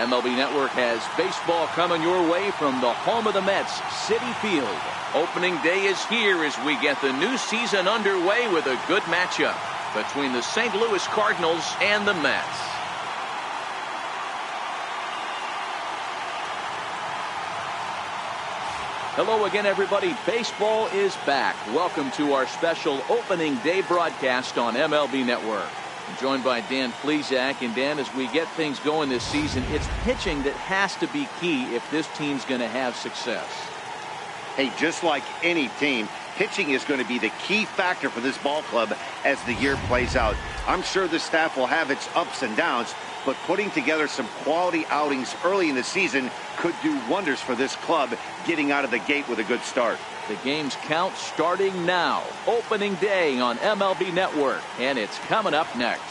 MLB Network has baseball coming your way from the home of the Mets, Citi Field. Opening day is here as we get the new season underway with a good matchup between the St. Louis Cardinals and the Mets. Hello again, everybody. Baseball is back. Welcome to our special opening day broadcast on MLB Network. I'm joined by Dan Plesac. And Dan, as we get things going this season, it's pitching that has to be key if this team's going to have success. Hey, just like any team, pitching is going to be the key factor for this ball club as the year plays out. I'm sure the staff will have its ups and downs, but putting together some quality outings early in the season could do wonders for this club getting out of the gate with a good start. The game's count starting now. Opening day on MLB Network, and it's coming up next.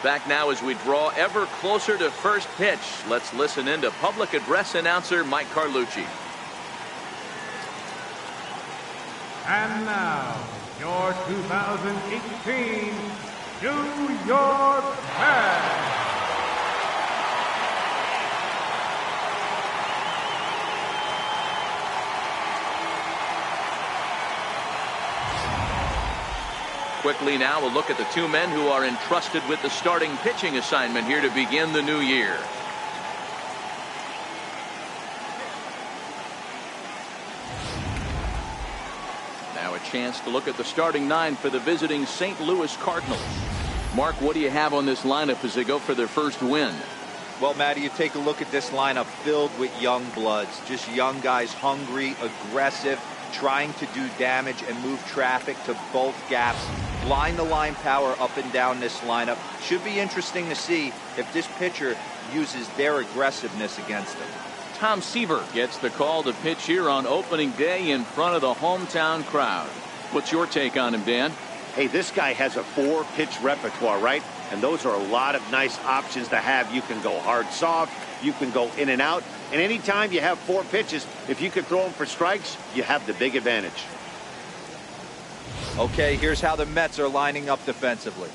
Back now as we draw ever closer to first pitch. Let's listen in to public address announcer Mike Carlucci. And now, your 2018 New York Mets. Quickly now, a look at the two men who are entrusted with the starting pitching assignment here to begin the new year. Now a chance to look at the starting nine for the visiting St. Louis Cardinals. Mark, what do you have on this lineup as they go for their first win? Well, Matty, you take a look at this lineup filled with young bloods, just young guys, hungry, aggressive, trying to do damage and move traffic to both gaps. Line the line power up and down this lineup. Should be interesting to see if this pitcher uses their aggressiveness against them. Tom Seaver gets the call to pitch here on opening day in front of the hometown crowd. What's your take on him, Dan? Hey, this guy has a 4-pitch repertoire, right? And those are a lot of nice options to have. You can go hard, soft. You can go in and out. And anytime you have 4 pitches, if you could throw them for strikes, you have the big advantage. Okay, here's how the Mets are lining up defensively.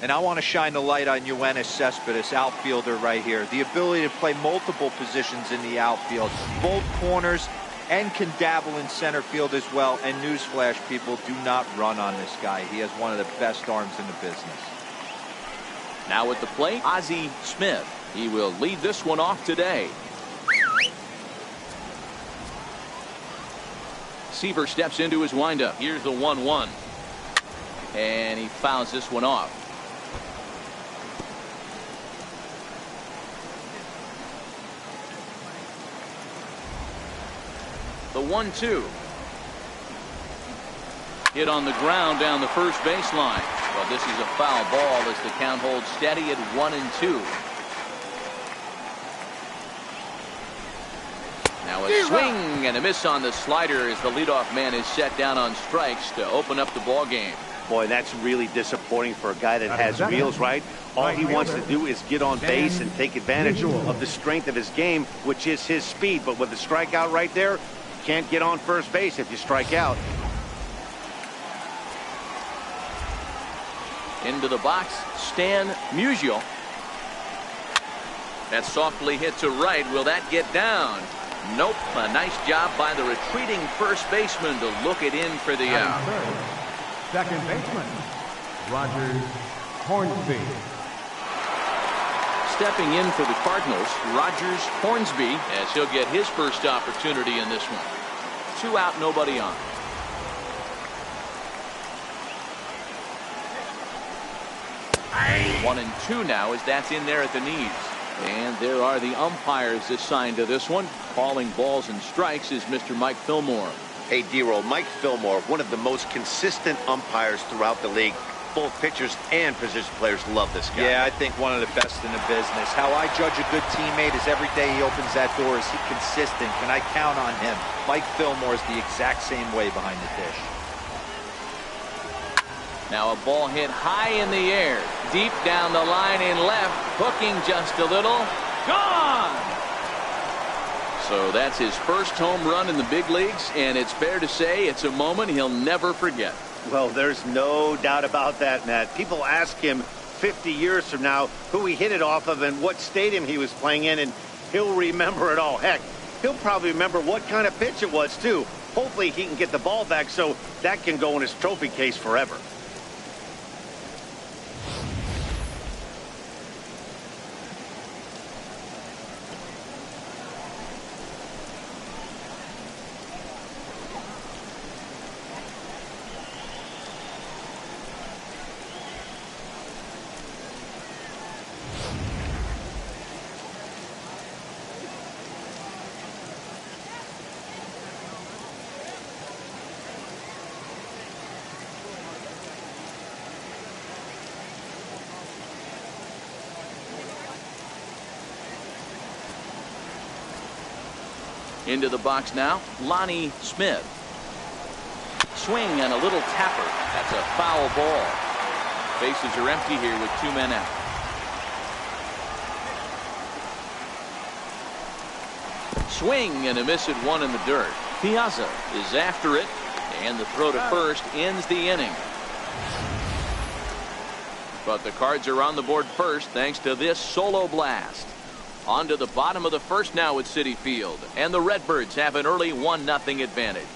And I want to shine the light on Yoenis Cespedes, outfielder right here. The ability to play multiple positions in the outfield, both corners, and can dabble in center field as well. And newsflash, people, do not run on this guy. He has one of the best arms in the business. Now at the plate, Ozzie Smith. He will lead this one off today. Seaver steps into his windup. Here's the 1-1. And he fouls this one off. The 1-2. Hit on the ground down the first baseline. Well, this is a foul ball as the count holds steady at 1-2. Now a swing and a miss on the slider as the leadoff man is set down on strikes to open up the ball game. Boy, that's really disappointing for a guy that has wheels, right? All he wants to do is get on base and take advantage of the strength of his game, which is his speed. But with the strikeout right there, you can't get on first base if you strike out. Into the box, Stan Musial. That's softly hit to right. Will that get down? Nope. A nice job by the retreating first baseman to look it in for the out. Second baseman, Rogers Hornsby. Stepping in for the Cardinals, Rogers Hornsby, as he'll get his first opportunity in this one. 2 out, nobody on. One and 2 now as that's in there at the knees. And there are the umpires assigned to this one. Calling balls and strikes is Mr. Mike Fillmore. Hey, D-Roll, Mike Fillmore, one of the most consistent umpires throughout the league. both pitchers and position players love this guy. Yeah, I think one of the best in the business. How I judge a good teammate is every day he opens that door. Is he consistent? Can I count on him? Mike Fillmore is the exact same way behind the dish. Now a ball hit high in the air, deep down the line in left, hooking just a little. Gone! So that's his first home run in the big leagues, and it's fair to say it's a moment he'll never forget. Well, there's no doubt about that, Matt. People ask him 50 years from now who he hit it off of and what stadium he was playing in, and he'll remember it all. Heck, he'll probably remember what kind of pitch it was, too. Hopefully he can get the ball back so that can go in his trophy case forever. Into the box now, Lonnie Smith. Swing and a little tapper. That's a foul ball. Bases are empty here with 2 men out. Swing and a miss at 1 in the dirt. Piazza is after it, and the throw to first ends the inning. But the Cards are on the board first thanks to this solo blast. On to the bottom of the first now at Citi Field, and the Redbirds have an early 1-0 advantage.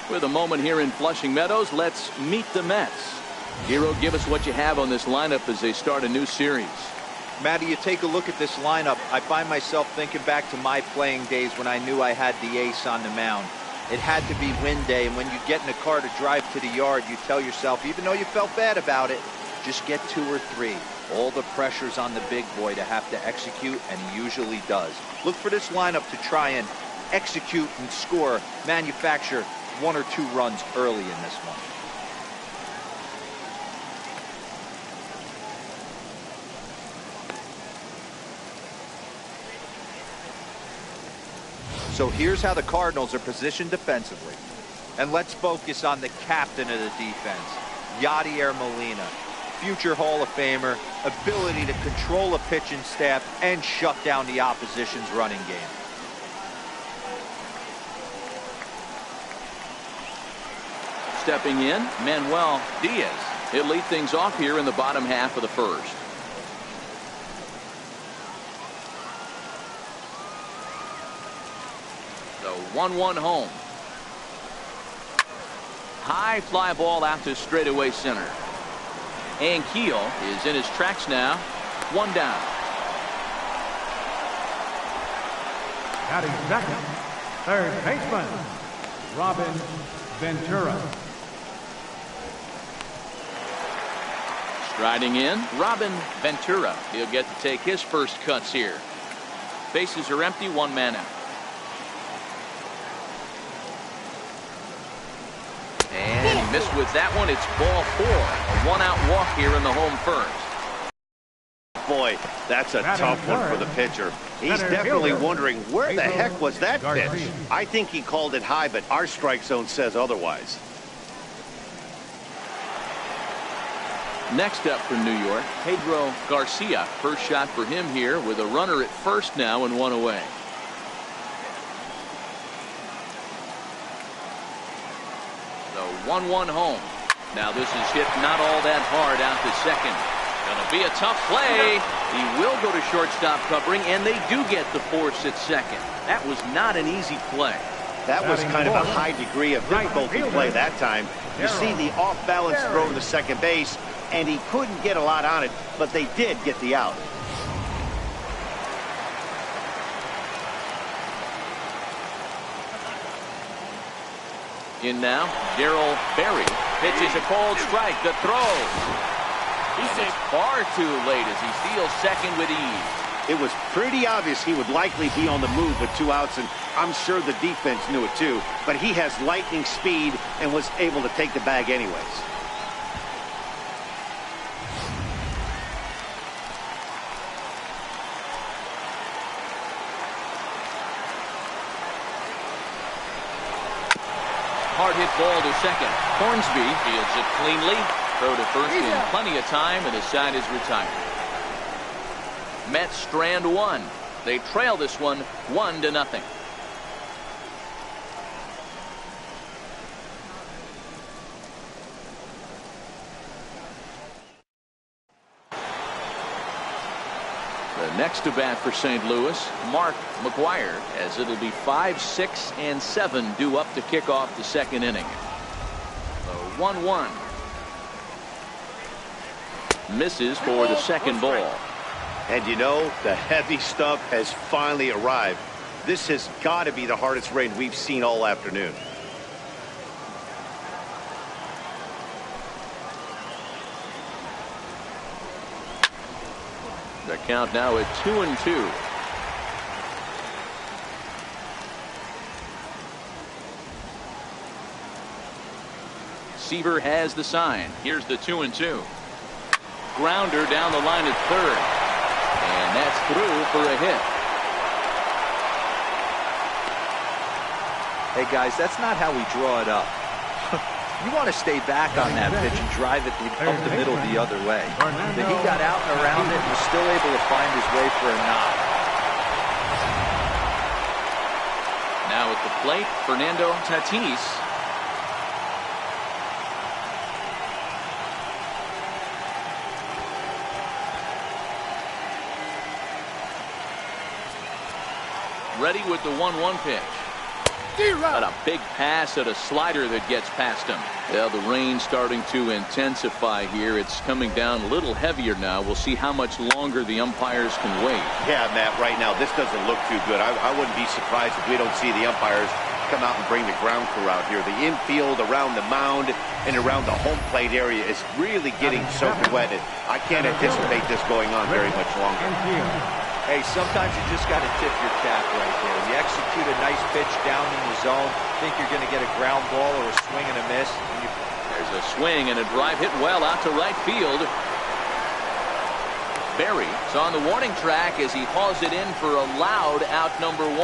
With a moment here in Flushing Meadows, let's meet the Mets. Hero, give us what you have on this lineup as they start a new series. Matty, you take a look at this lineup. I find myself thinking back to my playing days when I knew I had the ace on the mound. It had to be win day, and when you get in a car to drive to the yard, you tell yourself, even though you felt bad about it, just get 2 or 3. All the pressure's on the big boy to have to execute, and he usually does. Look for this lineup to try and execute and score, manufacture 1 or 2 runs early in this one. So here's how the Cardinals are positioned defensively. And let's focus on the captain of the defense, Yadier Molina. Future Hall of Famer, ability to control a pitching staff and shut down the opposition's running game. Stepping in, Manuel Diaz. He'll lead things off here in the bottom half of the first. The 1-1 home. High fly ball out to straightaway center. And Keel is in his tracks now. 1 down. Batting second, third baseman, Robin Ventura. Striding in, Robin Ventura. He'll get to take his first cuts here. Bases are empty, 1 man out. And he missed with that one. It's ball 4. A 1-out walk here in the home first. Boy, that's a tough one for the pitcher. He's definitely wondering where the heck was that pitch. I think he called it high, but our strike zone says otherwise. Next up for New York, Pedro Garcia. First shot for him here with a runner at first now and 1 away. The 1-1 home. Now this is hit not all that hard out to second. Gonna be a tough play. He will go to shortstop covering, and they do get the force at second. That was not an easy play. That was kind of a high degree of difficulty play that time. You see the off-balance throw to second base, and he couldn't get a lot on it, but they did get the out. In now, Darryl Berry pitches a cold strike. The throw. It's far too late as he steals second with ease. It was pretty obvious he would likely be on the move with 2 outs, and I'm sure the defense knew it too, but he has lightning speed and was able to take the bag anyways. Hard hit ball to second. Hornsby fields it cleanly. Throw to first in plenty of time, and the side is retired. Mets strand one. They trail this one 1-0. The next to bat for St. Louis, Mark McGuire, as it'll be 5, 6, and 7 due up to kick off the second inning. The 1-1. Misses for the second ball. And you know, the heavy stuff has finally arrived. This has got to be the hardest rain we've seen all afternoon. The count now at 2-2. Seaver has the sign. Here's the 2-2. Grounder down the line at third. And that's through for a hit. Hey guys, that's not how we draw it up. You want to stay back on that pitch and drive it up the middle the other way. But he got out and around it and was still able to find his way for a knock. Now at the plate, Fernando Tatis. Ready with the 1-1 pitch. But a big pass at a slider that gets past him. Well, the rain starting to intensify here. It's coming down a little heavier now. We'll see how much longer the umpires can wait. Yeah, Matt, right now this doesn't look too good. I wouldn't be surprised if we don't see the umpires come out and bring the ground crew out here. The infield around the mound and around the home plate area is really getting soaked wet. I can't anticipate this going on very much longer. Hey, sometimes you just got to tip your cap right there. You execute a nice pitch down in the zone, think you're going to get a ground ball or a swing and a miss. There's a swing and a drive hit well out to right field. Berry is on the warning track as he hauls it in for a loud out number 1.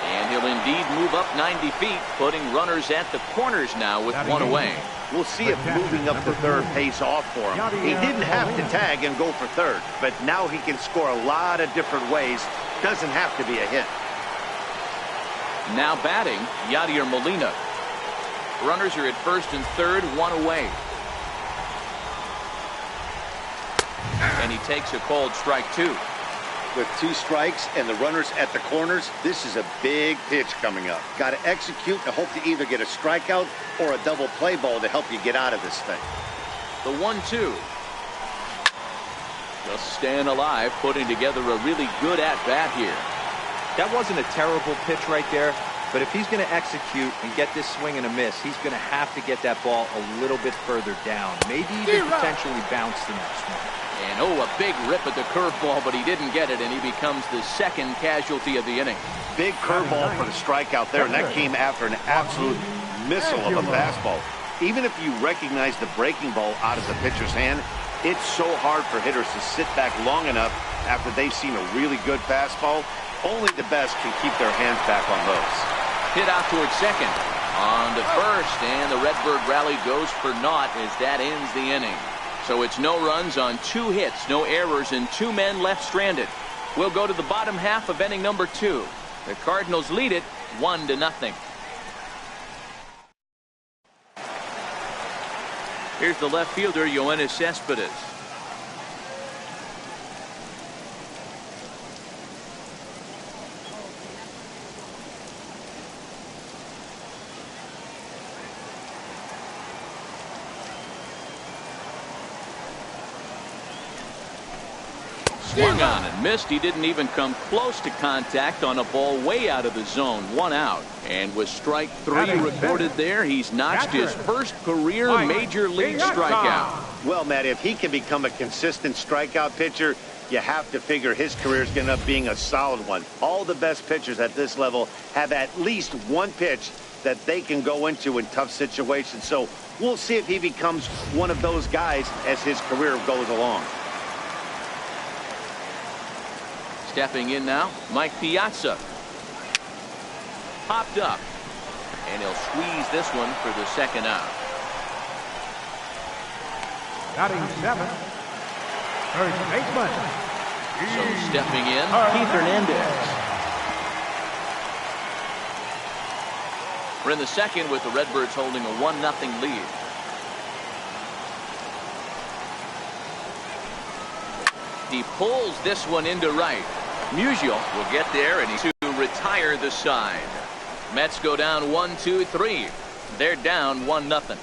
And he'll indeed move up 90 feet, putting runners at the corners now with one away. We'll see if moving up to third pays off for him. He didn't have to tag and go for third, but now he can score a lot of different ways. Doesn't have to be a hit. Now batting, Yadier Molina. Runners are at first and third, one away. And he takes a called strike 2. With 2 strikes and the runners at the corners, this is a big pitch coming up. Got to execute and hope to either get a strikeout or a double play ball to help you get out of this thing. The 1-2. Just staying alive, putting together a really good at-bat here. That wasn't a terrible pitch right there, but if he's going to execute and get this swing and a miss, he's going to have to get that ball a little bit further down. Maybe even potentially bounce the next one. And oh, a big rip at the curveball, but he didn't get it, and he becomes the second casualty of the inning. Big curveball for the strikeout there, and that came after an absolute missile of a fastball. Even if you recognize the breaking ball out of the pitcher's hand, it's so hard for hitters to sit back long enough after they've seen a really good fastball. Only the best can keep their hands back on those. Hit out towards second. On to first, and the Redbird rally goes for naught as that ends the inning. So it's no runs on 2 hits, no errors, and 2 men left stranded. We'll go to the bottom half of inning number 2. The Cardinals lead it 1-0. Here's the left fielder, Yoenis Cespedes. Swung on and missed. He didn't even come close to contact on a ball way out of the zone. 1 out. And with strike 3 recorded there, he's notched his first career major league strikeout. Well, Matt, if he can become a consistent strikeout pitcher, you have to figure his career is going to end up being a solid one. All the best pitchers at this level have at least one pitch that they can go into in tough situations. So we'll see if he becomes one of those guys as his career goes along. Stepping in now, Mike Piazza. Popped up. And he'll squeeze this one for the second out. Batting seventh, first baseman. So stepping in, Keith Hernandez. We're in the second with the Redbirds holding a 1-0 lead. He pulls this one into right. Musial will get there and he's to retire the side. Mets go down 1-2-3. They're down 1-0.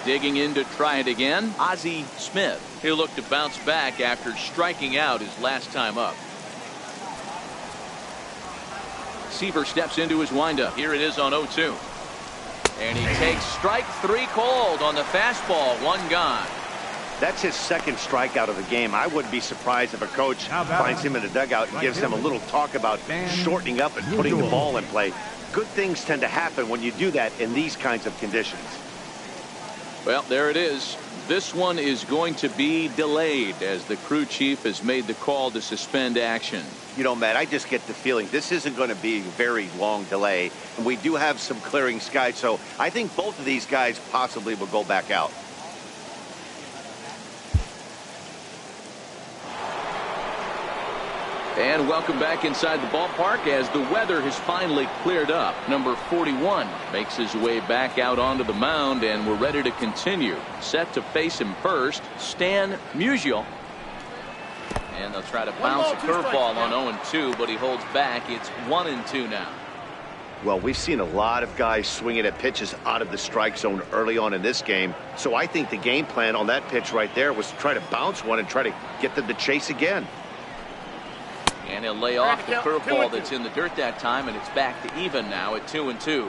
Digging in to try it again, Ozzie Smith. He'll look to bounce back after striking out his last time up. Seaver steps into his windup. Here it is on 0-2. And he takes strike three called on the fastball. One gone. That's his second strikeout of the game. I wouldn't be surprised if a coach finds him in the dugout and gives him a little talk about shortening up and putting the ball in play. Good things tend to happen when you do that in these kinds of conditions. Well, there it is. This one is going to be delayed as the crew chief has made the call to suspend action. You know, Matt, I just get the feeling this isn't going to be a very long delay. And we do have some clearing skies, so I think both of these guys possibly will go back out. And welcome back inside the ballpark as the weather has finally cleared up. Number 41 makes his way back out onto the mound, and we're ready to continue. Set to face him first, Stan Musial. And they'll try to bounce a curveball on 0-2, but he holds back. It's 1-2 now. Well, we've seen a lot of guys swinging at pitches out of the strike zone early on in this game. So I think the game plan on that pitch right there was to try to bounce one and try to get them to chase again. And he'll lay off the curveball that's in the dirt that time, and it's back to even now at 2-2.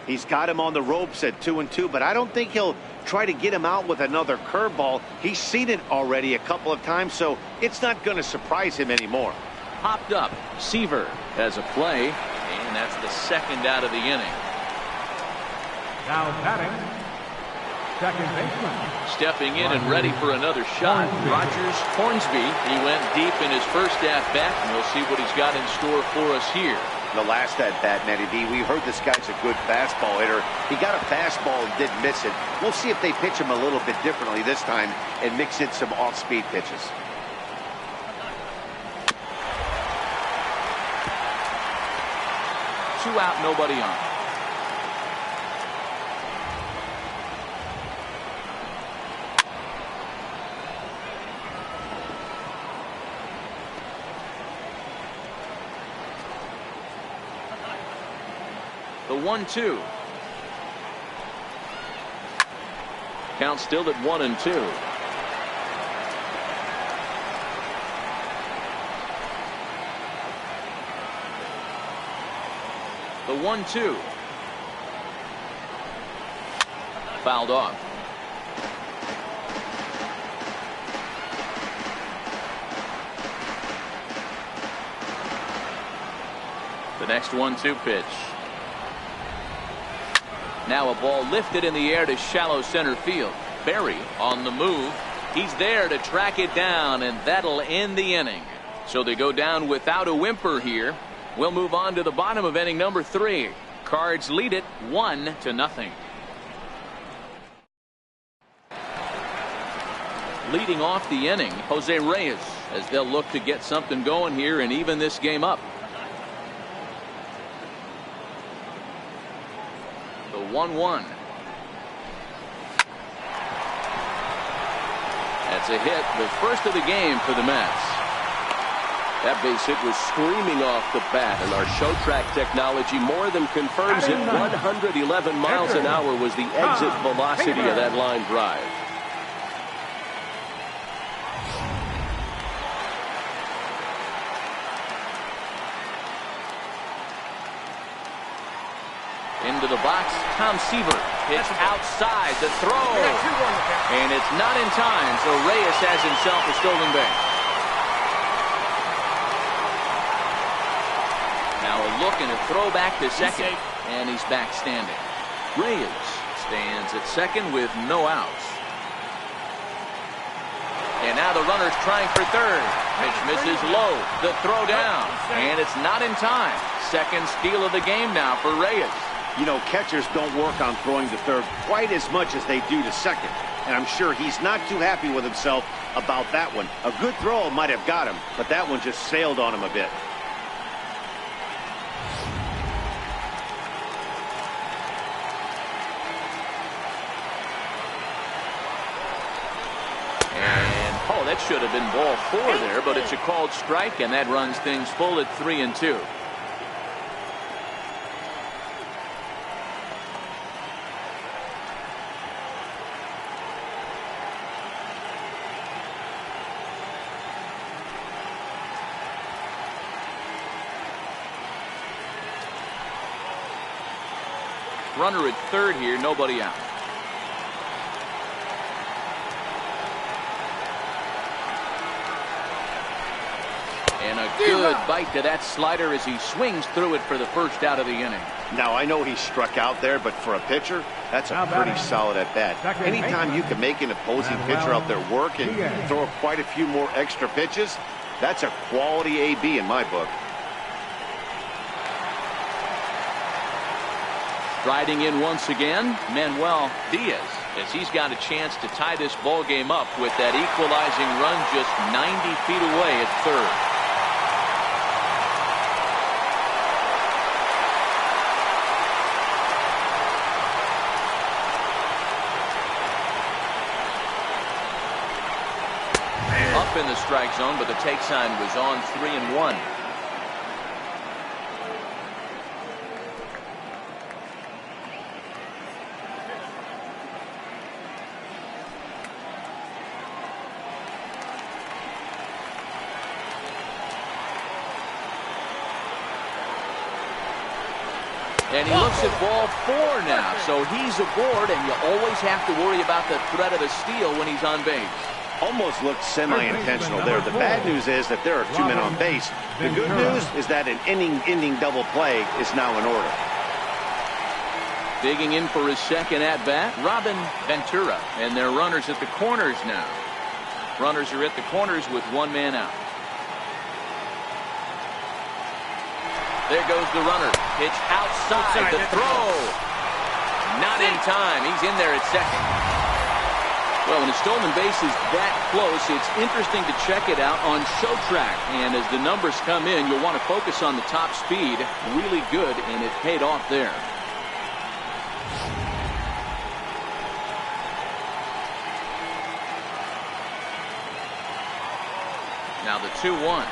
He's got him on the ropes at 2-2, but I don't think he'll try to get him out with another curveball. He's seen it already a couple of times, so it's not going to surprise him anymore. Popped up. Seaver has a play, and that's the second out of the inning. Now batting, second baseman. Stepping in and ready for another shot, Rogers Hornsby. He went deep in his first at-bat, and we'll see what he's got in store for us here. The last at-bat, Matty D, we heard this guy's a good fastball hitter. He got a fastball and didn't miss it. We'll see if they pitch him a little bit differently this time and mix in some off-speed pitches. Two out, nobody on. The 1-2. Count still at 1-2. The 1-2. Fouled off. The next 1-2 pitch. Now a ball lifted in the air to shallow center field. Berry on the move. He's there to track it down, and that'll end the inning. So they go down without a whimper here. We'll move on to the bottom of inning number 3. Cards lead it 1-0. Leading off the inning, Jose Reyes, as they'll look to get something going here and even this game up. The 1-1. That's a hit, the first of the game for the Mets. That base hit was screaming off the bat, and our show track technology more than confirms it. 111 miles an hour was the exit velocity of that line drive. Into the box, Tom Seaver. It's outside the throw. And it's not in time, so Reyes has himself a stolen base. Now a look and a throw back to second. And he's back standing. Reyes stands at second with no outs. And now the runner's trying for third. Pitch misses low. The throw down. And it's not in time. Second steal of the game now for Reyes. You know, catchers don't work on throwing to third quite as much as they do to second. And I'm sure he's not too happy with himself about that one. A good throw might have got him, but that one just sailed on him a bit. That should have been ball 4 there, but it's a called strike, and that runs things full at 3-2. Runner at third here, nobody out. And a good bite to that slider as he swings through it for the first out of the inning. Now, I know he struck out there, but for a pitcher, that's a pretty solid at-bat. Anytime you can make an opposing pitcher out there work and throw quite a few more extra pitches, that's a quality AB in my book. Striding in once again, Manuel Diaz, as he's got a chance to tie this ball game up with that equalizing run just 90 feet away at third. Up in the strike zone, but the take sign was on 3-1. And he looks at ball 4 now, so he's aboard, and you always have to worry about the threat of a steal when he's on base. Almost looked semi-intentional there. The bad news is that there are 2 men on base. The good news is that an inning-ending double play is now in order. Digging in for his second at-bat, Robin Ventura, and their runners at the corners now. Runners are at the corners with 1 man out. There goes the runner. Pitch outside the throw. Not in time. He's in there at second. Well, when a stolen base is that close, it's interesting to check it out on show track. And as the numbers come in, you'll want to focus on the top speed. Really good, and it paid off there. Now the 2-1.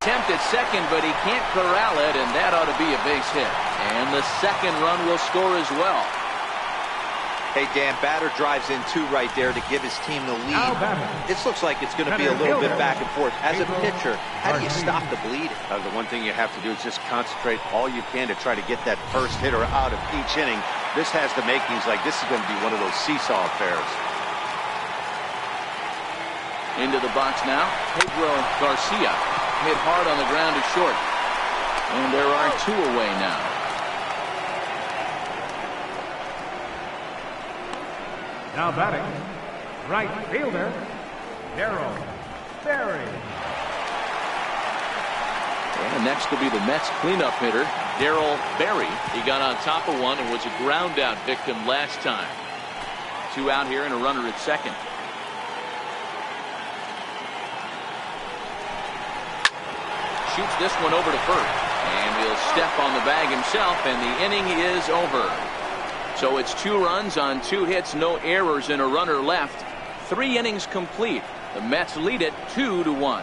Attempt at second, but he can't corral it, and that ought to be a base hit. And the second run will score as well. Hey, Dan, batter drives in 2 right there to give his team the lead. This looks like it's going to be a little bit back and forth. As a pitcher, how do you stop the bleeding? The one thing you have to do is just concentrate all you can to try to get that first hitter out of each inning. This has the makings like this is going to be one of those seesaw affairs. Into the box now, Pedro Garcia. Hit hard on the ground to short. And there are 2 away now. Now batting, right fielder, Darryl Berry. And next will be the Mets cleanup hitter, Darryl Berry. He got on top of one and was a ground out victim last time. 2 out here and a runner at second. Shoots this one over to first, and he'll step on the bag himself, and the inning is over. So it's 2 runs on 2 hits, no errors, and a runner left. 3 innings complete. The Mets lead it 2-1.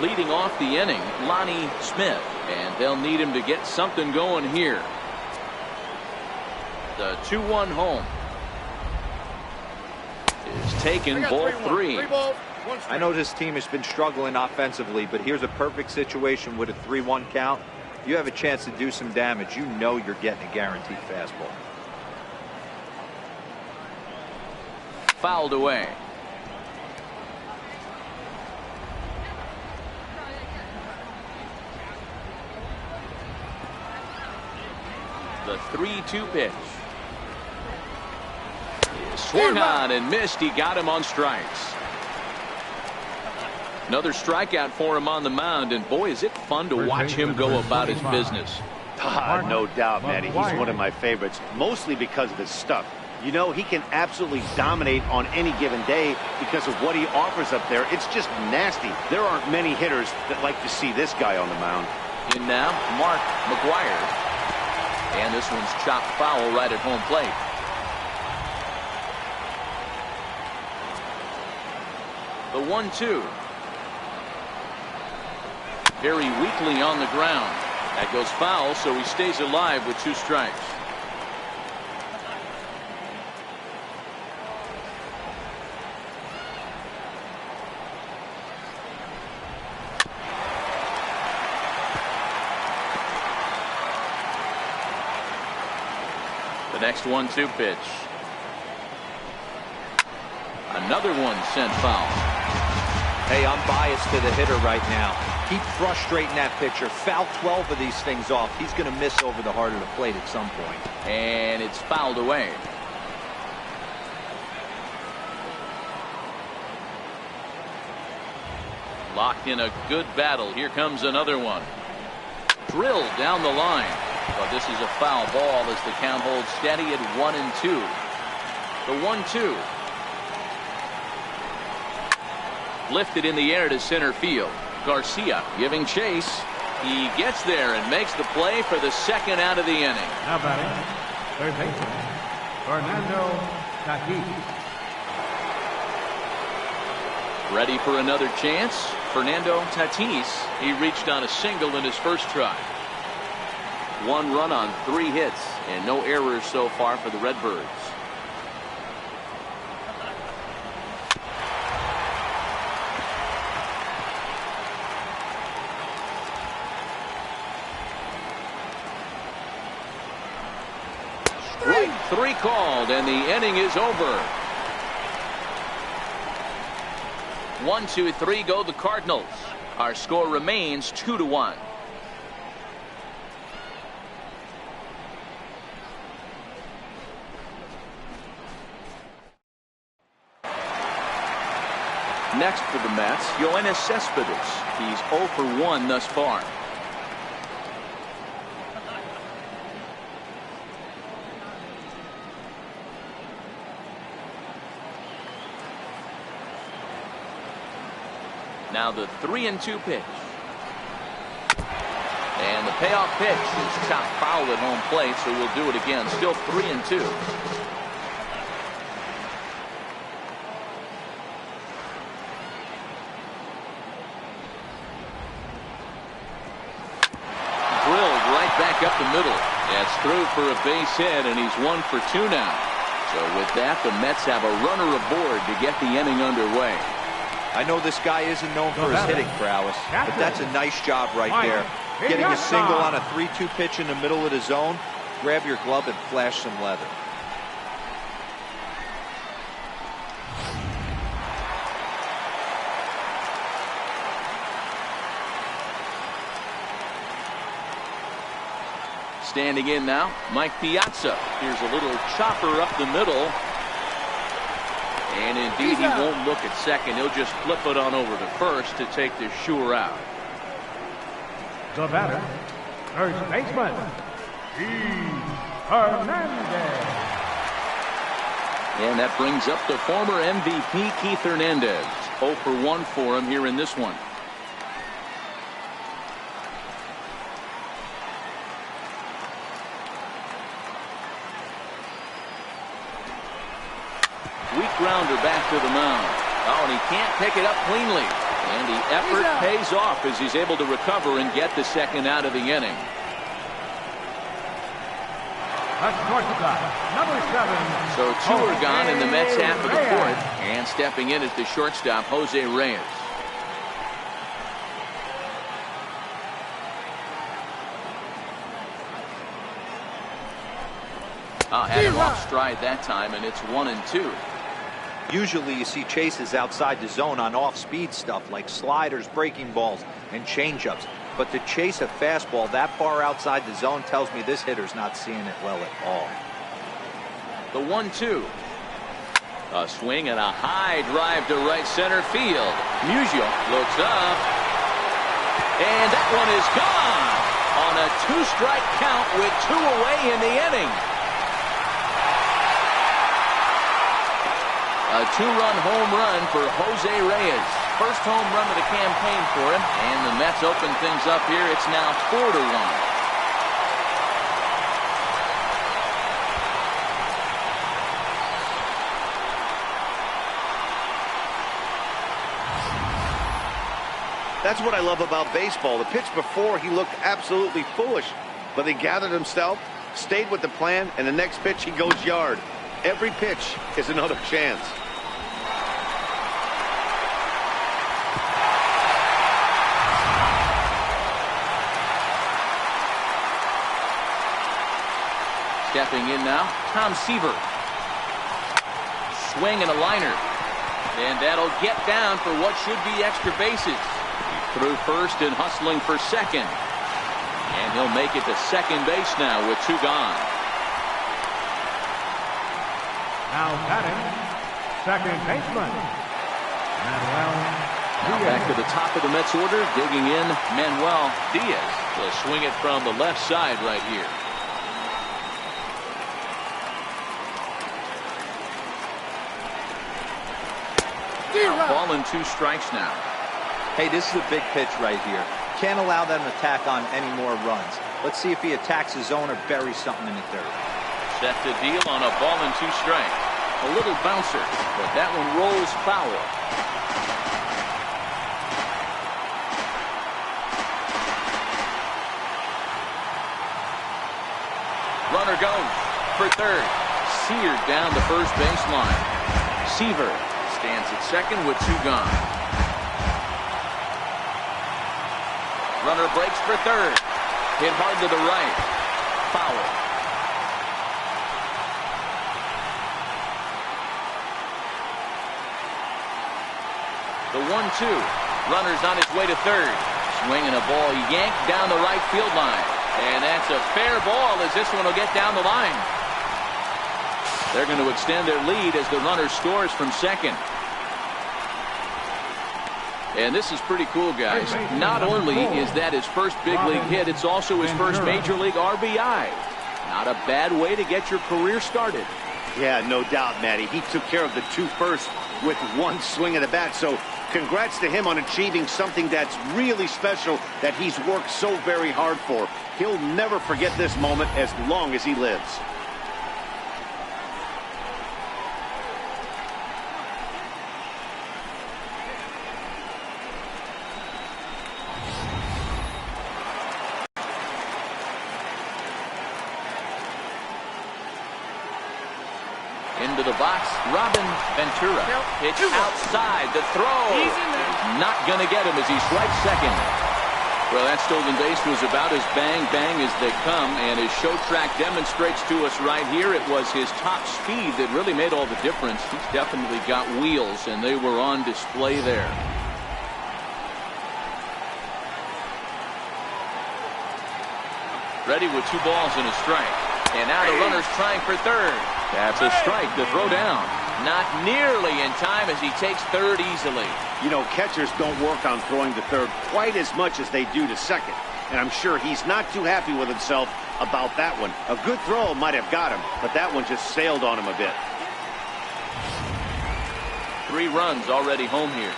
Leading off the inning, Lonnie Smith, and they'll need him to get something going here. The 2-1 home is taken, ball 3. I know this team has been struggling offensively, but here's a perfect situation with a 3-1 count. You have a chance to do some damage. You know you're getting a guaranteed fastball. Fouled away. The 3-2 pitch. He swung on and missed. He got him on strikes. Another strikeout for him on the mound, and boy, is it fun to watch him go about his business. No doubt, Matty. He's one of my favorites, mostly because of his stuff. You know, he can absolutely dominate on any given day because of what he offers up there. It's just nasty. There aren't many hitters that like to see this guy on the mound. In now, Mark McGuire. And this one's chopped foul right at home plate. The 1-2. Very weakly on the ground. That goes foul, so he stays alive with 2 strikes. The next 1-2 pitch. Another one sent foul. Hey, I'm biased to the hitter right now. Keep frustrating that pitcher. Foul 12 of these things off. He's going to miss over the heart of the plate at some point. And it's fouled away. Locked in a good battle. Here comes another one. Drilled down the line. But this is a foul ball as the count holds steady at 1-2. The 1-2. Lifted in the air to center field. Garcia giving chase. He gets there and makes the play for the second out of the inning. Now batting, third baseman, Fernando Tatis. Ready for another chance. Fernando Tatis. He reached on a single in his first try. 1 run on 3 hits and no errors so far for the Redbirds. Strike 3 called, and the inning is over. 1-2-3 go the Cardinals. Our score remains 2-1. Next for the Mets, Yoenis Cespedes. He's 0 for 1 thus far. Now the 3-2 pitch. And the payoff pitch is chopped foul at home plate, so we'll do it again. Still 3-2. Drilled right back up the middle. That's through for a base hit, and he's 1 for 2 now. So with that, the Mets have a runner aboard to get the inning underway. I know this guy isn't known for his hitting prowess, but that's a nice job right there. Getting a single on a 3-2 pitch in the middle of the zone. Grab your glove and flash some leather. Standing in now, Mike Piazza. Here's a little chopper up the middle. And indeed, he won't look at second. He'll just flip it on over to first to take this sure out. The batter, first baseman, Hernandez. And that brings up the former MVP, Keith Hernandez. 0 for 1 for him here in this one. Weak grounder back to the mound. Oh, and he can't pick it up cleanly. And the effort pays off as he's able to recover and get the second out of the inning. A shortstop, number 7. So 2 are gone in the Mets half of the fourth. And stepping in is the shortstop, Jose Reyes. Had him off stride that time, and it's 1-2. Usually you see chases outside the zone on off-speed stuff like sliders, breaking balls, and changeups. But to chase a fastball that far outside the zone tells me this hitter's not seeing it well at all. The 1-2. A swing and a high drive to right center field. Musial looks up. And that one is gone on a 2-strike count with 2 away in the inning. A 2-run home run for Jose Reyes. First home run of the campaign for him. And the Mets open things up here. It's now 4-1. That's what I love about baseball. The pitch before, he looked absolutely foolish. But he gathered himself, stayed with the plan, and the next pitch he goes yard. Every pitch is another chance. Stepping in now, Tom Seaver. Swing and a liner. And that'll get down for what should be extra bases. He threw first and hustling for second. And he'll make it to second base now with 2 gone. Now batting, second baseman, Manuel Now back to the top of the Mets order, digging in Manuel Diaz. He'll swing it from the left side right here. Ball and 2 strikes now. Hey, this is a big pitch right here. Can't allow them to tack on any more runs. Let's see if he attacks his zone or buries something in the dirt. Set to deal on a ball and 2 strikes. A little bouncer, but that one rolls foul. Runner goes for third. Seared down the first baseline. Seaver stands at second with 2 gone. Runner breaks for third. Hit hard to the right. Foul. The 1-2. Runner's on his way to third. Swinging a ball yanked down the right field line. And that's a fair ball as this one will get down the line. They're going to extend their lead as the runner scores from second. And this is pretty cool, guys. Not only is that his first big league hit, it's also his first major league RBI. Not a bad way to get your career started. Yeah, no doubt, Matty. He took care of the 2 first with 1 swing of the bat. So congrats to him on achieving something that's really special that he's worked so very hard for. He'll never forget this moment as long as he lives. Into the box, Robin Ventura. Pitch outside, the throw. Not going to get him as he strikes second. Well, that stolen base was about as bang-bang as they come, and his show track demonstrates to us right here it was his top speed that really made all the difference. He's definitely got wheels, and they were on display there. Ready with 2 balls and a strike. And now the runner's trying for third. That's a strike to throw down. Not nearly in time as he takes third easily. You know, catchers don't work on throwing to third quite as much as they do to second. And I'm sure he's not too happy with himself about that one. A good throw might have got him, but that one just sailed on him a bit. 3 runs already home here.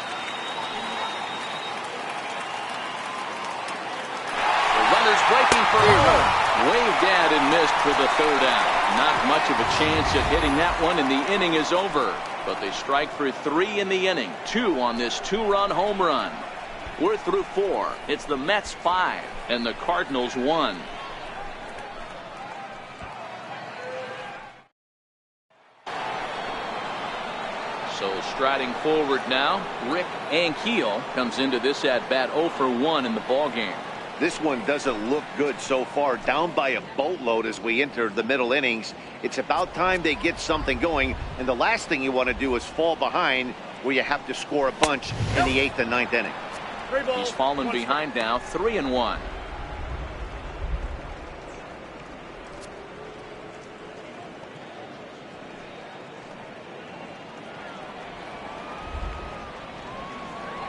The runner's breaking for home. Waved at and missed for the third out. Not much of a chance at hitting that one, and the inning is over. But they strike for 3 in the inning. 2 on this 2-run home run. We're through 4. It's the Mets 5 and the Cardinals 1. So striding forward now, Rick Ankiel comes into this at bat 0 for 1 in the ball game. This one doesn't look good so far, down by a boatload as we enter the middle innings. It's about time they get something going, and the last thing you want to do is fall behind where you have to score a bunch in the 8th and 9th inning. He's fallen behind now, 3-1.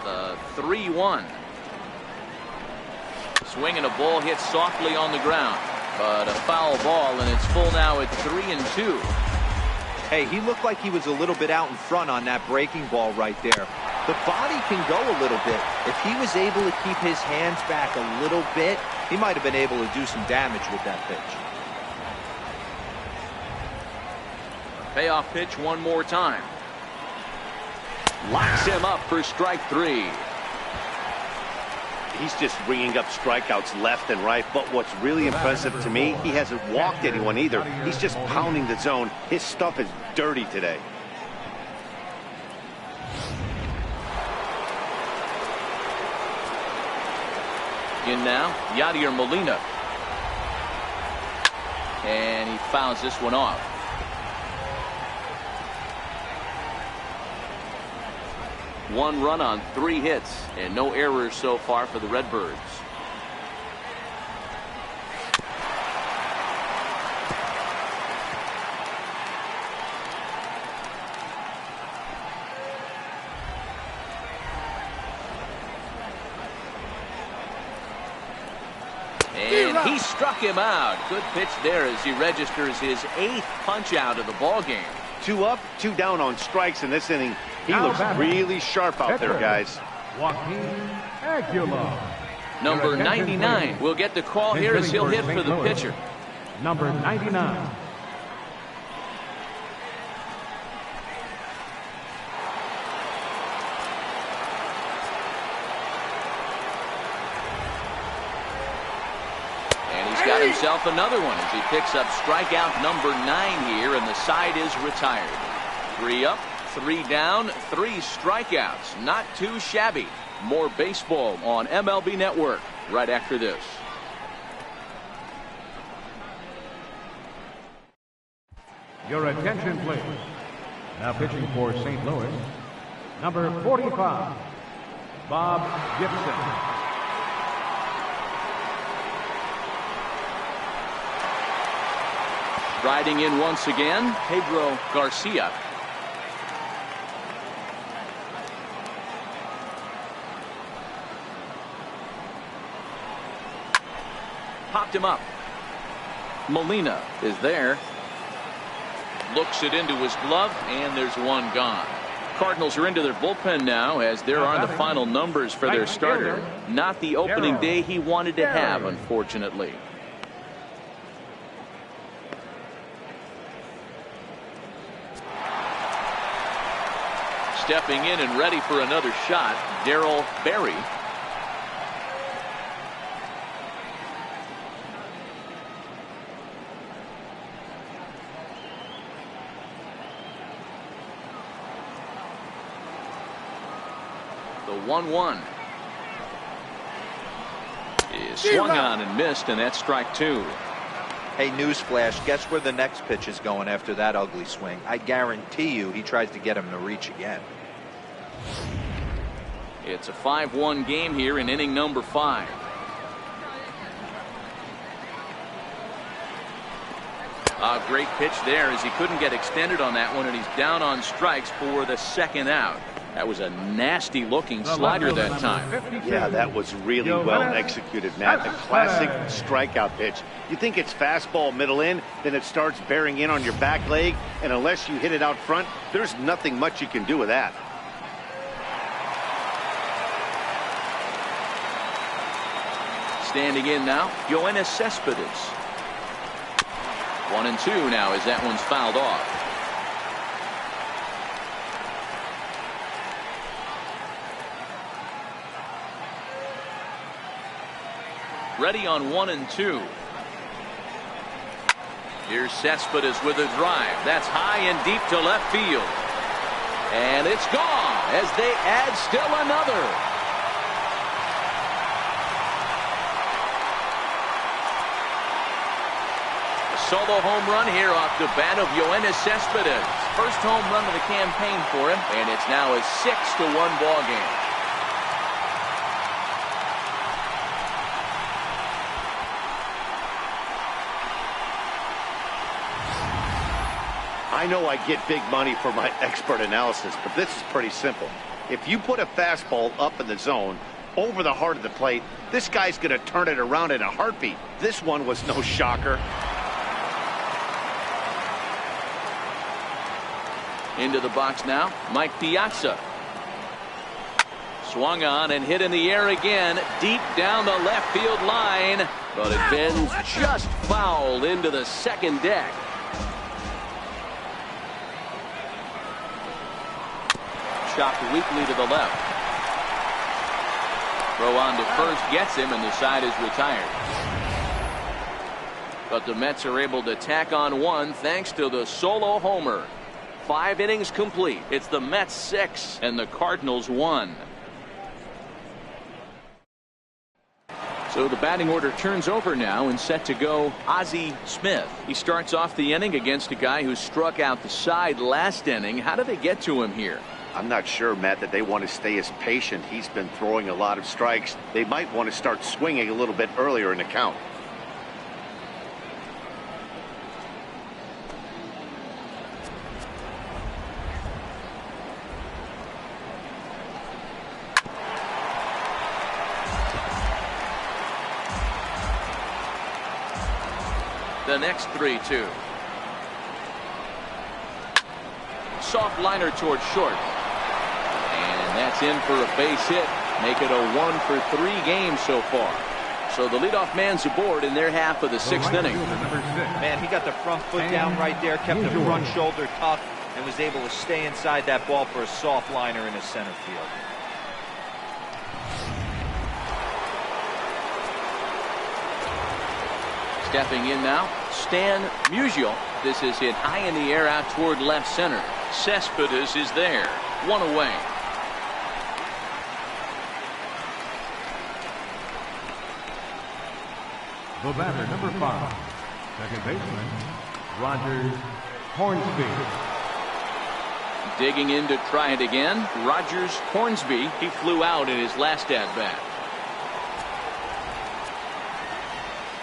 The 3-1. Swinging a ball hit softly on the ground, but a foul ball, and it's full now at 3-2. Hey, he looked like he was a little bit out in front on that breaking ball right there. The body can go a little bit. If he was able to keep his hands back a little bit, he might have been able to do some damage with that pitch. Payoff pitch one more time. Locks him up for strike 3. He's just ringing up strikeouts left and right, but what's really impressive to me, he hasn't walked anyone either. He's just pounding the zone. His stuff is dirty today. In now, Yadier Molina. And he fouls this one off. One run on 3 hits and no errors so far for the Redbirds. And he struck him out. Good pitch there as he registers his 8th punch out of the ball game. 2 up, 2 down on strikes in this inning. He looks really sharp out there, guys. Number 99 will get the call here as he'll hit for the pitcher. Number 99. Got himself another one as he picks up strikeout number 9 here, and the side is retired. 3 up, 3 down, 3 strikeouts. Not too shabby. More baseball on MLB Network right after this. Your attention, please. Now pitching for St. Louis, number 45, Bob Gibson. Riding in once again, Pedro Garcia. Popped him up. Molina is there. Looks it into his glove, and there's one gone. Cardinals are into their bullpen now, as there are the final numbers for their starter. Not the opening day he wanted to have, unfortunately. Stepping in and ready for another shot, Darryl Berry. The 1-1 is swung on and missed, and that's strike 2. Hey, newsflash, guess where the next pitch is going after that ugly swing? I guarantee you he tries to get him to reach again. It's a 5-1 game here in inning number 5. A great pitch there as he couldn't get extended on that one, and he's down on strikes for the 2nd out. That was a nasty looking slider that time. Yeah, that was really well executed, Matt. The classic strikeout pitch. You think it's fastball middle in, then it starts bearing in on your back leg, and unless you hit it out front, there's nothing much you can do with that. Standing in now, Yoenis Cespedes. 1-2 now as that one's fouled off. Ready on 1-2. Here's Cespedes with a drive. That's high and deep to left field. And it's gone as they add still another. A solo home run here off the bat of Yoenis Cespedes. First home run of the campaign for him, and it's now a 6-1 ball game. I know I get big money for my expert analysis, but this is pretty simple. If you put a fastball up in the zone, over the heart of the plate, this guy's going to turn it around in a heartbeat. This one was no shocker. Into the box now, Mike Piazza. Swung on and hit in the air again, deep down the left field line, but it bends just foul into the second deck. Chopped weakly to the left. Throw on to first gets him, and the side is retired. But the Mets are able to tack on one thanks to the solo homer. 5 innings complete. It's the Mets 6 and the Cardinals 1. So the batting order turns over now and set to go Ozzie Smith. He starts off the inning against a guy who struck out the side last inning. How do they get to him here? I'm not sure, Matt, that they want to stay as patient. He's been throwing a lot of strikes. They might want to start swinging a little bit earlier in the count. The next 3-2. Soft liner towards short. And that's in for a base hit. Make it a 1-for-3 game so far. So the leadoff man's aboard in their half of the 6th inning. Man, he got the front foot down right there, kept the front shoulder tucked, and was able to stay inside that ball for a soft liner in his center field. Stepping in now, Stan Musial. This is hit high in the air out toward left center. Cespedes is there. 1 away. The batter, number 5, second baseman, Rogers Hornsby. Digging in to try it again, Rogers Hornsby. He flew out in his last at bat.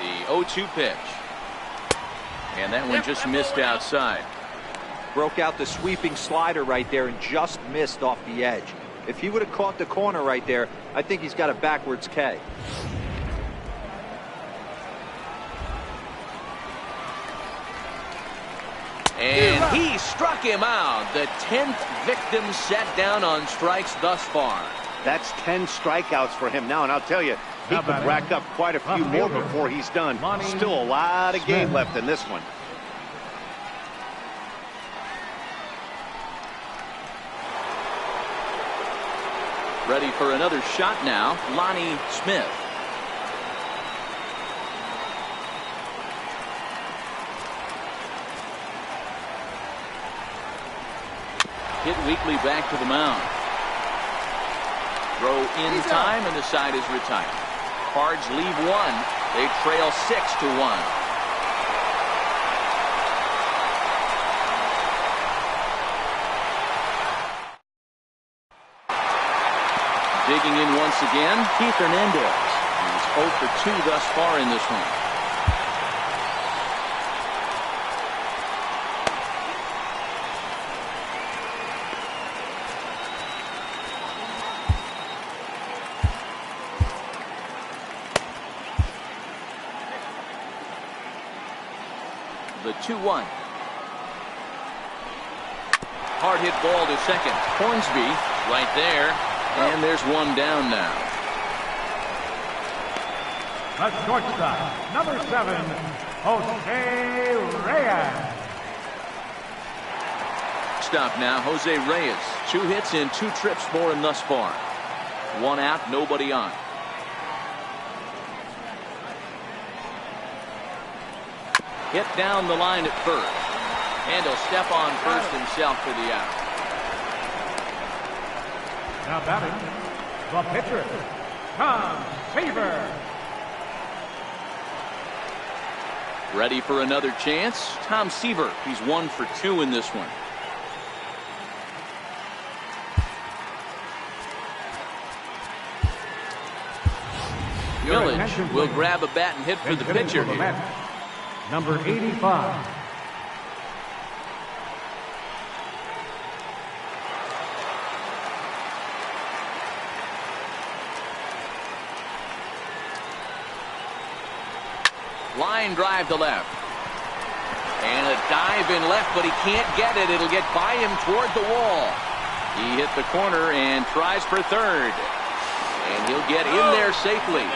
The 0-2 pitch. And that one just missed outside. Broke out the sweeping slider right there and just missed off the edge. If he would have caught the corner right there, I think he's got a backwards K. And he struck him out. The 10th victim set down on strikes thus far. That's 10 strikeouts for him now, and I'll tell you, he could rack up quite a few more before he's done. Still a lot of game left in this one. Ready for another shot now, Lonnie Smith. Hit weakly back to the mound. Throw in time, and the side is retired. Cards leave 1. They trail 6-1. Digging in once again, Keith Hernandez. He's 0 for 2 thus far in this one. The 2-1. Hard hit ball to second. Hornsby right there. And there's one down now. The shortstop, number 7, Jose Reyes. Stop now, Jose Reyes. 2 hits and 2 trips for him thus far. 1 out, nobody on. Hit down the line at first. And he'll step on first himself for the out. Now batting, the pitcher, Tom Seaver. Ready for another chance. Tom Seaver. He's 1 for 2 in this one. Village will grab a bat and hit for the pitcher here. Number 85. Line drive to left. And a dive in left, but he can't get it. It'll get by him toward the wall. He hit the corner and tries for third. And he'll get in there safely.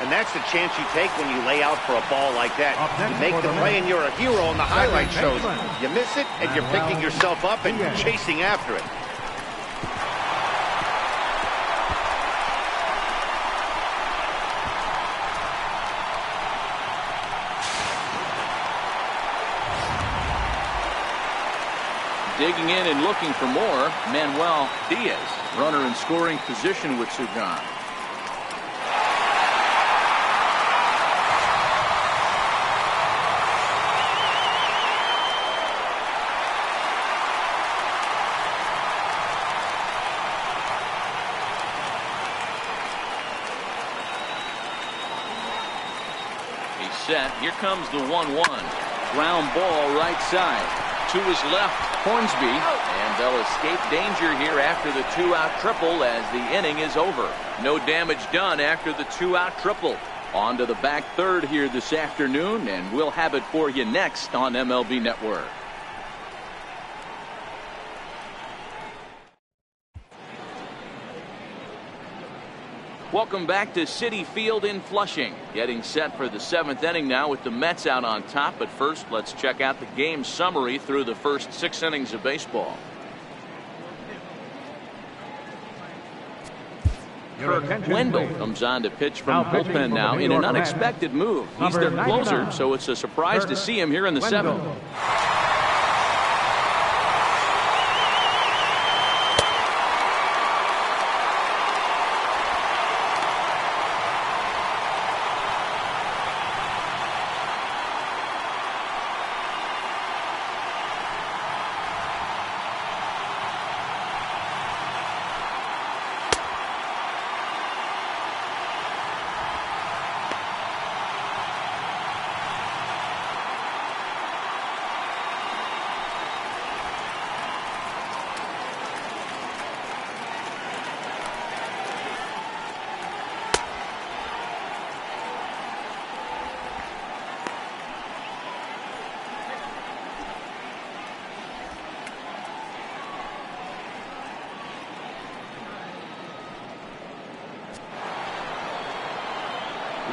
And that's the chance you take when you lay out for a ball like that. You make the play and you're a hero in the highlight shows. You miss it and you're picking yourself up and chasing after it. Digging in and looking for more, Manuel Diaz, runner in scoring position with Sugan. He's set. Here comes the 1-1. Ground ball right side. To his left, Hornsby, and they'll escape danger here after the 2-out triple as the inning is over. No damage done after the 2-out triple. On to the back third here this afternoon, and we'll have it for you next on MLB Network. Welcome back to Citi Field in Flushing. Getting set for the 7th inning now with the Mets out on top. But first, let's check out the game summary through the first 6 innings of baseball. Kirk Wendell comes on to pitch from the bullpen now in an unexpected move. He's their closer, so it's a surprise to see him here in the 7th.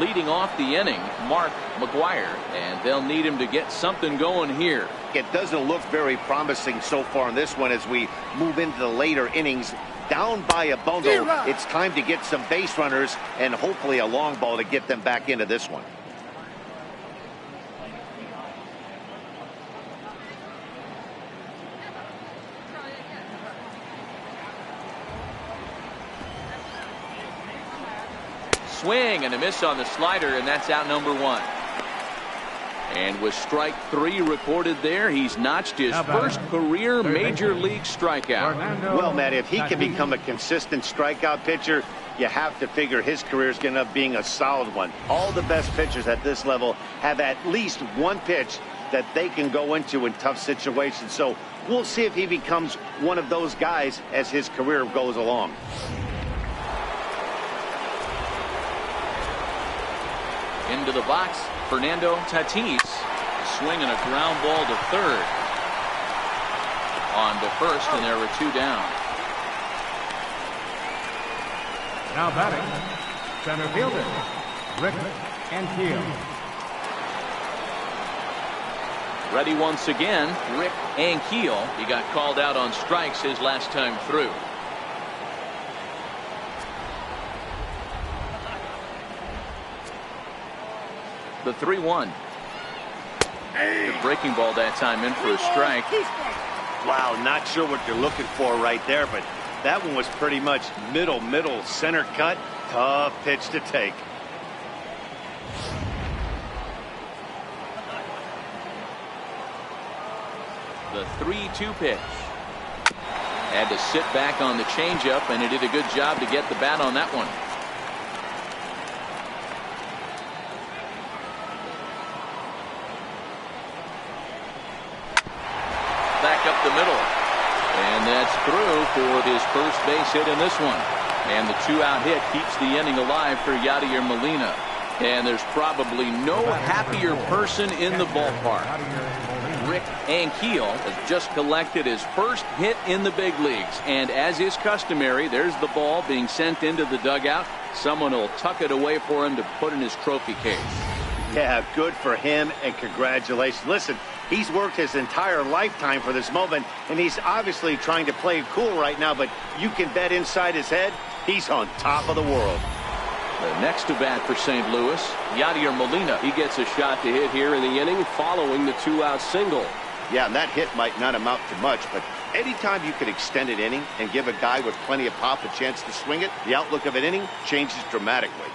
Leading off the inning, Mark McGuire, and they'll need him to get something going here. It doesn't look very promising so far in this one as we move into the later innings. Down by a bundle, it's time to get some base runners and hopefully a long ball to get them back into this one. Swing and a miss on the slider, and that's out number 1. And with strike 3 recorded there, he's notched his first career major league strikeout. Well, Matt, if he can become a consistent strikeout pitcher, you have to figure his career is going to end up being a solid one. All the best pitchers at this level have at least one pitch that they can go into in tough situations. So we'll see if he becomes one of those guys as his career goes along. Into the box, Fernando Tatis. Swing and a ground ball to third. On to first, and there were 2 down. Now batting, center fielder, Rick Ankiel. Ready once again, Rick Ankiel. He got called out on strikes his last time through. The 3-1. The breaking ball that time in for a strike. Wow, not sure what you're looking for right there, but That one was pretty much middle, center cut. Tough pitch to take. The 3-2 pitch. Had to sit back on the changeup, and he did a good job to get the bat on that one. Back up the middle. And that's through for his first base hit in this one. And the 2-out hit keeps the inning alive for Yadier Molina. And there's probably no happier person in the ballpark. Rick Ankiel has just collected his first hit in the big leagues. And as is customary, there's the ball being sent into the dugout. Someone will tuck it away for him to put in his trophy case. Yeah, good for him, and congratulations. Listen, he's worked his entire lifetime for this moment, and he's obviously trying to play it cool right now, but you can bet inside his head, he's on top of the world. The next to bat for St. Louis, Yadier Molina. He gets a shot to hit here in the inning following the 2-out single. Yeah, and that hit might not amount to much, but anytime you can extend an inning and give a guy with plenty of pop a chance to swing it, the outlook of an inning changes dramatically.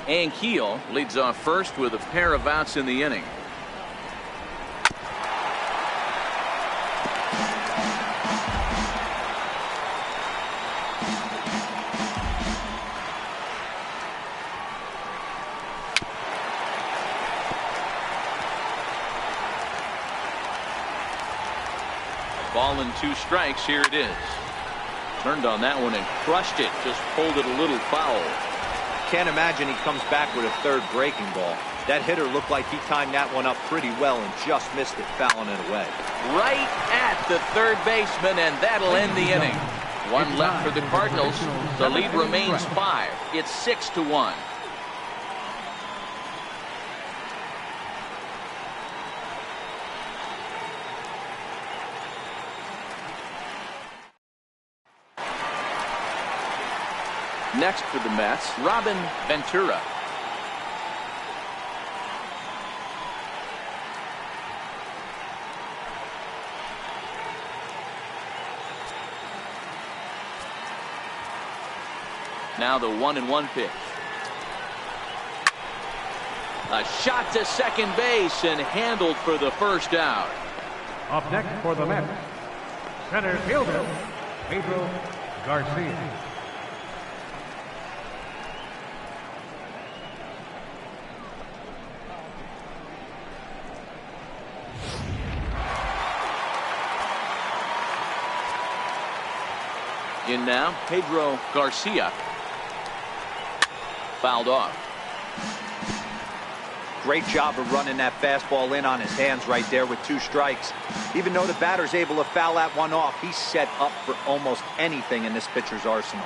Ankiel leads off first with a pair of outs in the inning. Ball and 2 strikes. Here it is. Turned on that one and crushed it. Just pulled it a little foul. Can't imagine he comes back with a third breaking ball. That hitter looked like he timed that one up pretty well and just missed it, fouling it away. Right at the third baseman, and that'll end the inning. One left for the Cardinals. The lead remains 5. It's 6-1. Next for the Mets, Robin Ventura. Now the 1-1 pitch. A shot to second base and handled for the first out. Up next for the Mets, center fielder, Pedro Garcia. In now, Pedro Garcia. Fouled off. Great job of running that fastball in on his hands right there with 2 strikes. Even though the batter's able to foul that one off, he's set up for almost anything in this pitcher's arsenal.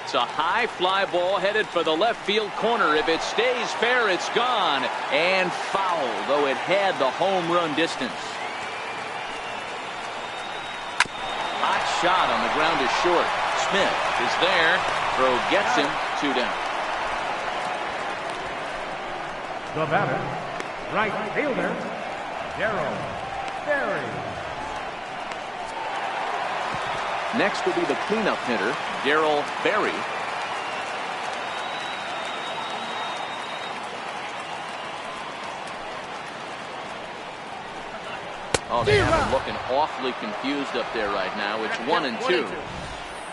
It's a high fly ball headed for the left field corner. If it stays fair, it's gone. And foul, though it had the home run distance. Hot shot on the ground is short. Smith is there. Throw gets him. 2 down. The batter, right fielder, Darryl Berry. Next will be the cleanup hitter, Darryl Berry. Oh, they have him looking awfully confused up there right now. It's 1-2.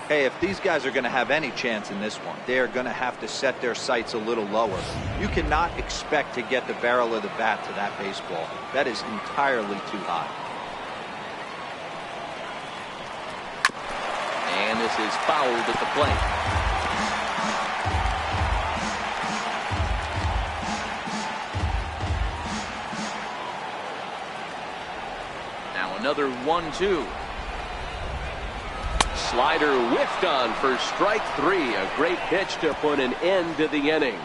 Hey, if these guys are going to have any chance in this one, they are going to have to set their sights a little lower. You cannot expect to get the barrel of the bat to that baseball. That is entirely too high. And this is fouled at the plate. Now another 1-2. Slider whiffed on for strike 3. A great pitch to put an end to the inning.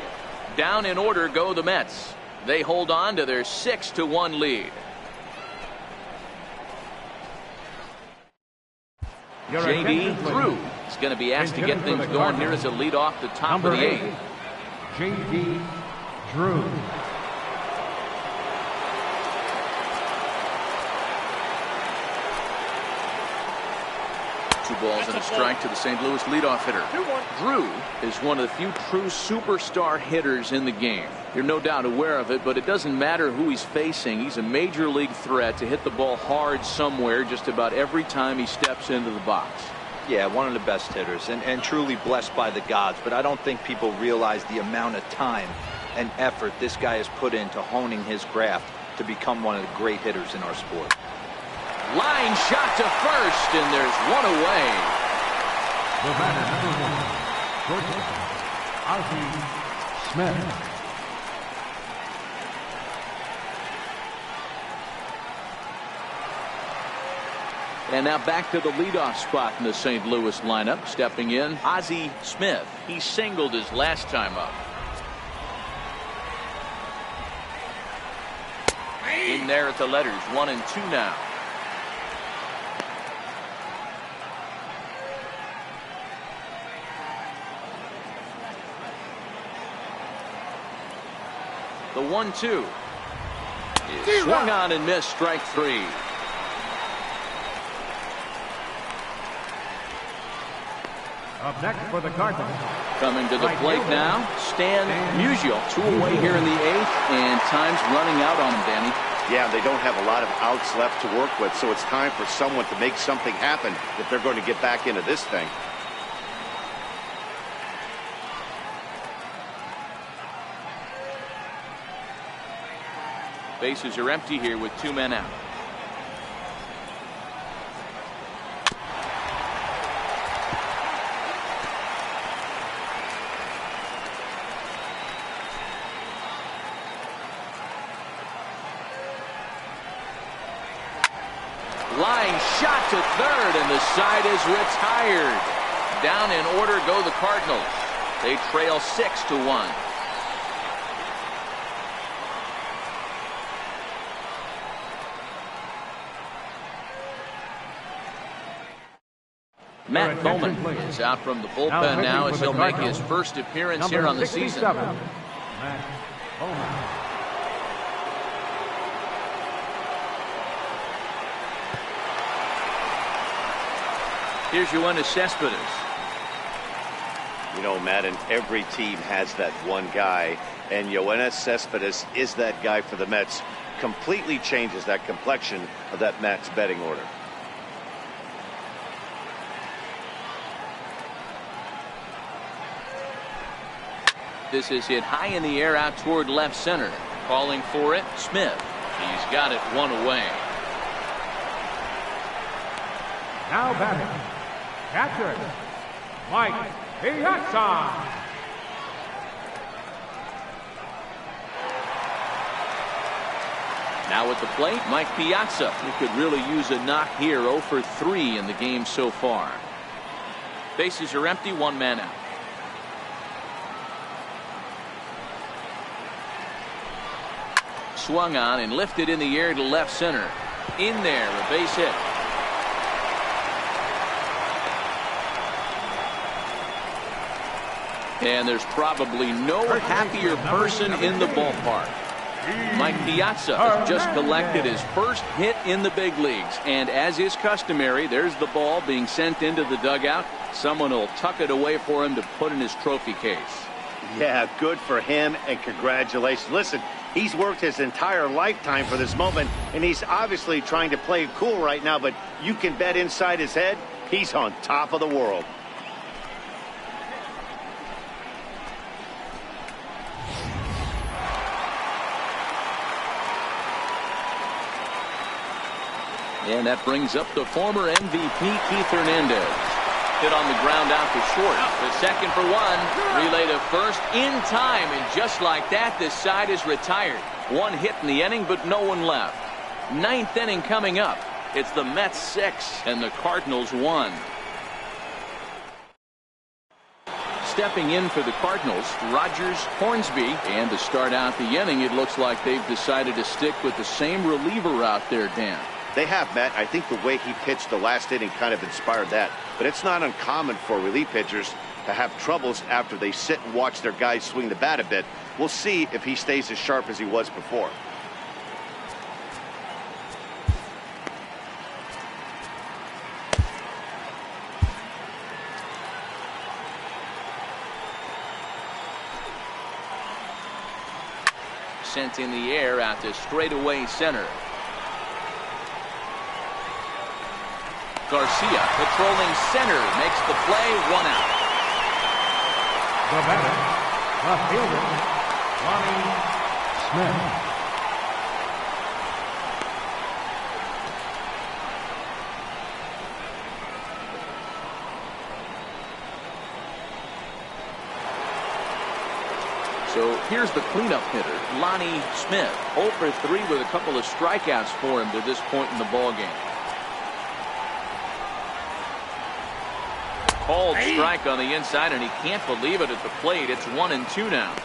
Down in order go the Mets. They hold on to their 6-1 lead. J.D. Drew is going to be asked to get things going here as a lead off the top of the 8th. J.D. Drew. 2 balls and a strike to the St. Louis leadoff hitter. Drew is one of the few true superstar hitters in the game. You're no doubt aware of it, but it doesn't matter who he's facing. He's a major league threat to hit the ball hard somewhere just about every time he steps into the box. Yeah, one of the best hitters and truly blessed by the gods, but I don't think people realize the amount of time and effort this guy has put into honing his craft to become one of the great hitters in our sport. Line shot to first, and there's one away. The batter, number 1, Ozzie Smith. And now back to the leadoff spot in the St. Louis lineup. Stepping in, Ozzie Smith. He singled his last time up. In there at the letters, 1 and 2 now. The 1-2 is swung on and missed, strike 3. Up next for the Cardinals. Coming to the plate now, Stan Musial. 2 away here in the 8th, and time's running out on him, Danny. Yeah, they don't have a lot of outs left to work with, so it's time for someone to make something happen if they're going to get back into this thing. Bases are empty here with 2 men out. Line shot to third, and the side is retired. Down in order go the Cardinals. They trail 6-1. Matt Bowman is out from the bullpen now as he'll make his first appearance here on the season. Matt Bowman. Here's Yoenis Cespedes. You know, Madden, every team has that one guy, and Yoenis Cespedes is that guy for the Mets. Completely changes that complexion of that Mets betting order. This is hit high in the air out toward left center. Calling for it, Smith. He's got it 1 away. Now batting, catcher, Mike Piazza. Now at the plate, Mike Piazza. He could really use a knock here. 0 for 3 in the game so far. Bases are empty, 1 man out. Swung on and lifted in the air to left center. In there, a base hit. And there's probably no happier person in the ballpark. Mike Piazza has just collected his first hit in the big leagues. And as is customary, there's the ball being sent into the dugout. Someone will tuck it away for him to put in his trophy case. Yeah, good for him, and congratulations. Listen, he's worked his entire lifetime for this moment, and he's obviously trying to play it cool right now, but you can bet inside his head, he's on top of the world. And that brings up the former MVP, Keith Hernandez. Hit on the ground out to short. The second for 1. Relay to first in time. And just like that, this side is retired. 1 hit in the inning, but no one left. 9th inning coming up. It's the Mets 6 and the Cardinals 1. Stepping in for the Cardinals, Rogers Hornsby. And to start out the inning, it looks like they've decided to stick with the same reliever out there, Dan. They have, Matt. I think the way he pitched the last inning kind of inspired that. But it's not uncommon for relief pitchers to have troubles after they sit and watch their guys swing the bat a bit. We'll see if he stays as sharp as he was before. sent in the air out to straightaway center. Garcia patrolling center makes the play, 1 out. The batter, the fielder, Lonnie Smith. So here's the cleanup hitter, Lonnie Smith. 0 for 3 with a couple of strikeouts for him to this point in the ballgame. Called strike on the inside, and he can't believe it at the plate. It's 1-2 now.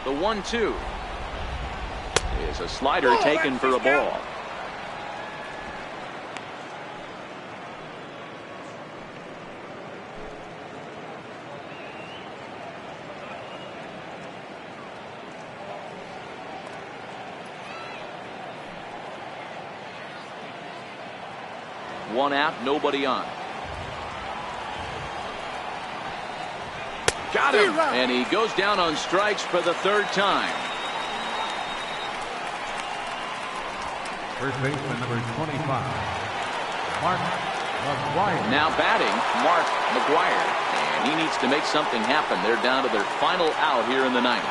The 1-2 is a slider taken for a ball. One out, nobody on. Got him, and he goes down on strikes for the 3rd time. First baseman number 25, Mark McGuire. Now batting, Mark McGuire, and he needs to make something happen. They're down to their final out here in the 9th.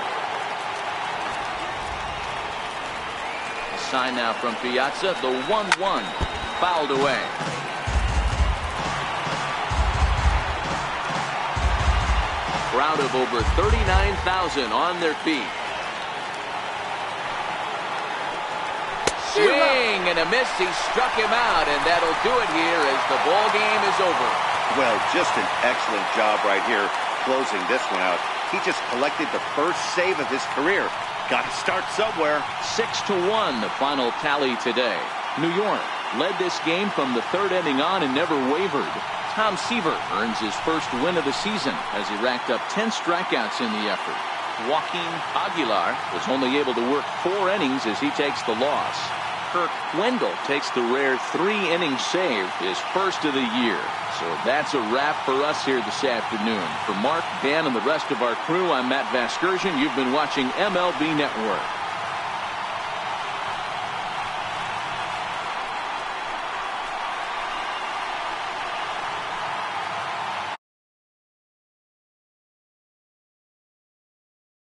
A sign now from Piazza, the 1-1 fouled away. Crowd of over 39,000 on their feet. Swing and a miss. He struck him out, and that'll do it here as the ball game is over. Well, just an excellent job right here closing this one out. He just collected the first save of his career. Got to start somewhere. 6-1 the final tally today. New York led this game from the 3rd inning on and never wavered. Tom Seaver earns his first win of the season as he racked up 10 strikeouts in the effort. Joaquin Aguilar was only able to work 4 innings as he takes the loss. Kirk Wendell takes the rare 3-inning save, his first of the year. So that's a wrap for us here this afternoon. For Mark, Dan, and the rest of our crew, I'm Matt Vasgersian. You've been watching MLB Network.